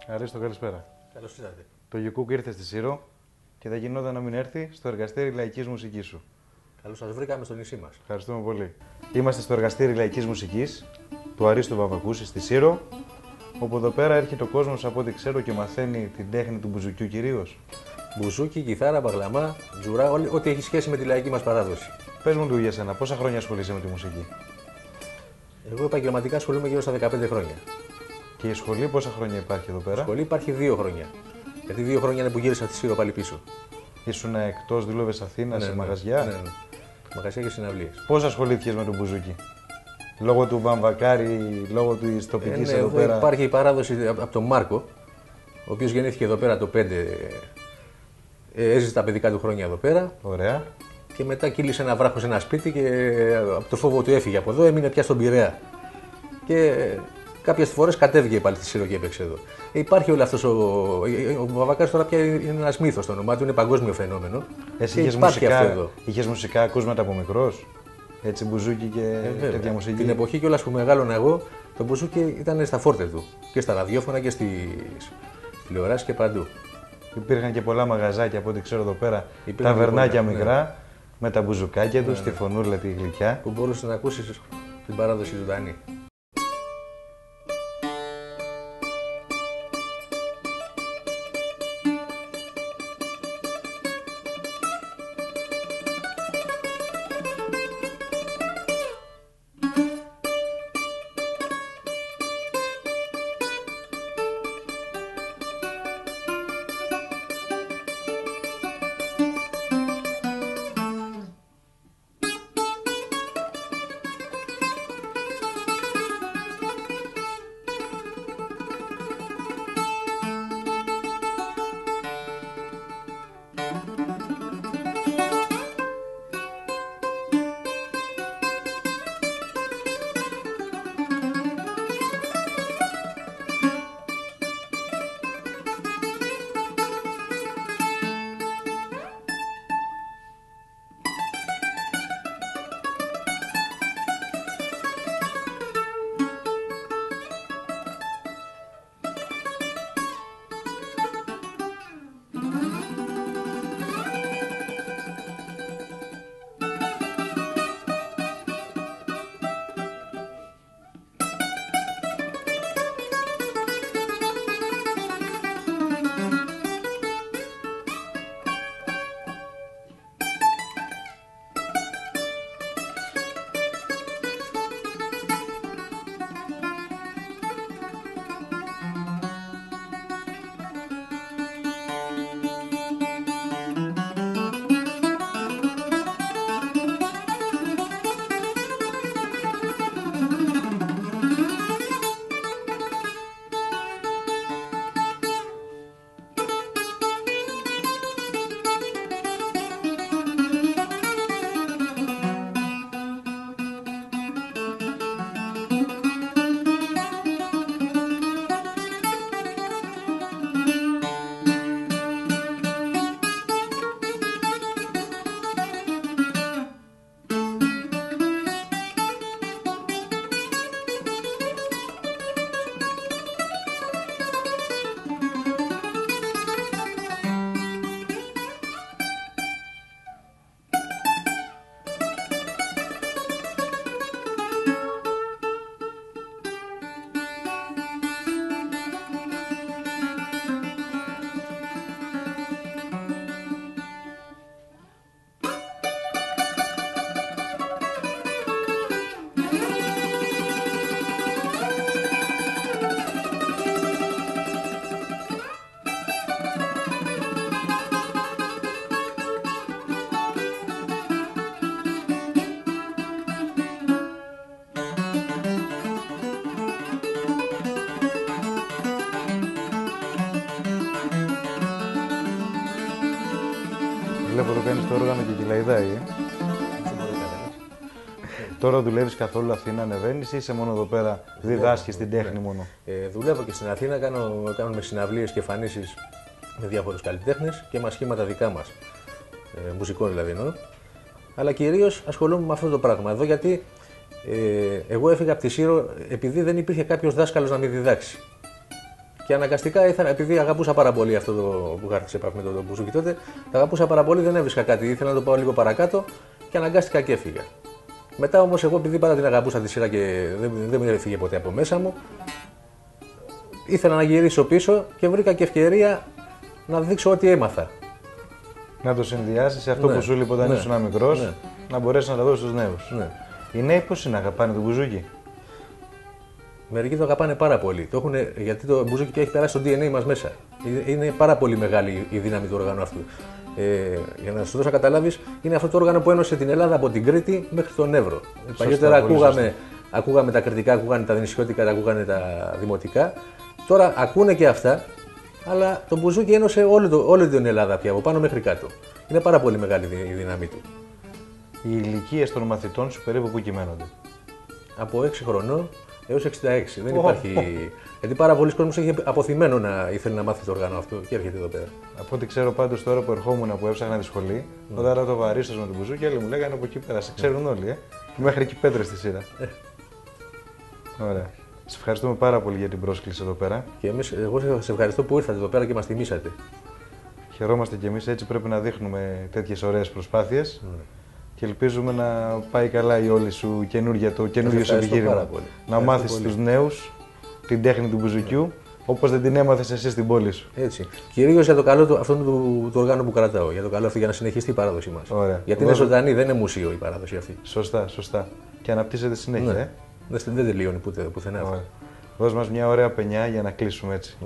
Αρίστο, καλησπέρα. Καλώς ήρθατε. Το Γιουκούκ ήρθε στη Σύρο και δεν γινόταν να μην έρθει στο εργαστήρι λαϊκής μουσικής σου. Καλώς σας βρήκαμε στο νησί μας. Ευχαριστούμε πολύ. Είμαστε στο εργαστήρι λαϊκής μουσικής του Αρίστου Βαμβακούση στη Σύρο, όπου εδώ πέρα έρχεται ο κόσμος από ό,τι ξέρω και μαθαίνει την τέχνη του μπουζουκιού κυρίως. Μπουζούκι, κιθάρα, μπαγλαμά, τζουρά, ό,τι έχει σχέση με τη λαϊκή μας παράδοση. Πες μου του για σένα, πόσα χρόνια ασχολείσαι με τη μουσική? Εγώ επαγγελματικά ασχολούμαι γύρω στα 15 χρόνια. Και η σχολή πόσα χρόνια υπάρχει εδώ πέρα? Η σχολή υπάρχει 2 χρόνια. Γιατί 2 χρόνια είναι που γύρισα στη Σύρο πάλι πίσω. Ήσουν εκτός, δούλευες Αθήνα σε μαγαζιά. Ναι. Μαγαζιά και συναυλίες. Πώς ασχολήθηκες με τον μπουζούκι? Λόγω του Βαμβακάρη, λόγω της τοπικής Ναι, εδώ πέρα? υπάρχει η παράδοση από τον Μάρκο, ο οποίος γεννήθηκε εδώ πέρα το 5. Έζησε τα παιδικά του χρόνια εδώ πέρα. Ωραία. Και μετά κύλησε ένα βράχο σε ένα σπίτι και από το φόβο του έφυγε από εδώ, έμεινε πια στον Πειραιά. Και κάποιες φορές κατέβηκε πάλι στη Σύρο και έπαιξε εδώ. Υπάρχει όλο αυτός ο Βαμβακάρης τώρα πια είναι ένας μύθος, το όνομά του είναι παγκόσμιο φαινόμενο. Εσύ είχες μουσικά ακούσματα από μικρός? Έτσι μπουζούκι και τέτοια μουσική? Την εποχή κιόλας που μεγάλωνα εγώ, το μπουζούκι ήταν στα φόρτε του. Και στα ραδιόφωνα και στις τηλεοράσεις και παντού. Υπήρχαν και πολλά μαγαζάκια από ό,τι ξέρω εδώ πέρα. Ταβερνάκια μικρά, με τα μπουζουκάκια τους, τη φωνούλα τη γλυκιά. Που μπορούσες να ακούσεις την παράδοση ζωντανή. Βλέπω το κάνεις το όργανο και κυλαϊδάει. Τώρα δουλεύεις καθόλου Αθήνα, ανεβαίνεις ή είσαι μόνο εδώ πέρα, διδάσκεις την τέχνη μόνο? Δουλεύω και στην Αθήνα, κάνουμε συναυλίες και εμφανίσεις με διάφορους καλλιτέχνες και με σχήματα δικά μας, μουσικών δηλαδή εννοώ. Αλλά κυρίως ασχολούμαι με αυτό το πράγμα εδώ, γιατί εγώ έφυγα από τη Σύρο επειδή δεν υπήρχε κάποιος δάσκαλος να με διδάξει. Και αναγκαστικά ήθελα, επειδή αγαπούσα πάρα πολύ αυτό που είχα σε επαφή με τον μπουζούκι τότε, τα αγαπούσα πάρα πολύ, δεν έβρισκα κάτι. Ήθελα να το πάω λίγο παρακάτω και αναγκάστηκα και έφυγα. Μετά όμως, εγώ επειδή πάρα την αγαπούσα τη σειρά και δεν μου έφυγε ποτέ από μέσα μου, ήθελα να γυρίσω πίσω και βρήκα και ευκαιρία να δείξω ό,τι έμαθα. Να το συνδυάσει αυτό που σου λείπει όταν ήσουν μικρός, να μπορέσει να τα δώσει στους νέους. Ναι. Οι νέοι πώς είναι, αγαπάνε τον μπουζούκι? Μερικοί το αγαπάνε πάρα πολύ. Το γιατί το μπουζούκι πια έχει περάσει στο DNA μας μέσα. Είναι πάρα πολύ μεγάλη η δύναμη του όργανου αυτού. Για να σου δώσω να καταλάβεις, είναι αυτό το όργανο που ένωσε την Ελλάδα από την Κρήτη μέχρι τον Εύρο. Παλιότερα ακούγαμε τα κρητικά, ακούγανε τα νησιώτικα, ακούγανε τα δημοτικά. Τώρα ακούνε και αυτά, αλλά το μπουζούκι ένωσε όλη την Ελλάδα πια, από πάνω μέχρι κάτω. Είναι πάρα πολύ μεγάλη η δύναμή του. Οι ηλικίες των μαθητών σου περίπου που κυμαίνονται? Από 6 χρονών έως 66. Δεν υπάρχει. Γιατί πάρα πολλοί κόσμος έχει αποθυμένο να ήθελε να μάθει το όργανο αυτό και έρχεται εδώ πέρα. Από ό,τι ξέρω πάντως τώρα που ερχόμουν που έψαχνα τη σχολή, όταν το βαρίστος με τον μπουζούκι, άλλοι μου λέγανε από εκεί πέρα. Σε ξέρουν όλοι, Μέχρι εκεί πέτρες στη σειρά. Ωραία. Σε ευχαριστούμε πάρα πολύ για την πρόσκληση εδώ πέρα. Και εγώ σε ευχαριστώ που ήρθατε εδώ πέρα και μας τιμήσατε. Χαιρόμαστε κι εμείς, έτσι πρέπει να δείχνουμε τέτοιες ωραίες προσπάθειες. Και ελπίζουμε να πάει καλά η όλη σου καινούργιο σου επιχείρημα. Να μάθεις στους νέους την τέχνη του μπουζουκιού, όπως δεν την έμαθες εσύ στην πόλη σου. Έτσι. Κυρίως για το καλό αυτού του οργάνου που κρατάω. Για το καλό αυτό, για να συνεχιστεί η παράδοση μας. Ωραία. Γιατί είναι ζωντανή, δεν είναι μουσείο η παράδοση αυτή. Σωστά. Και αναπτύσσεται συνέχεια. Ναι. Δεν τελειώνει πουθενά. Δώσ' μας μια ωραία πενιά για να κλείσουμε έτσι.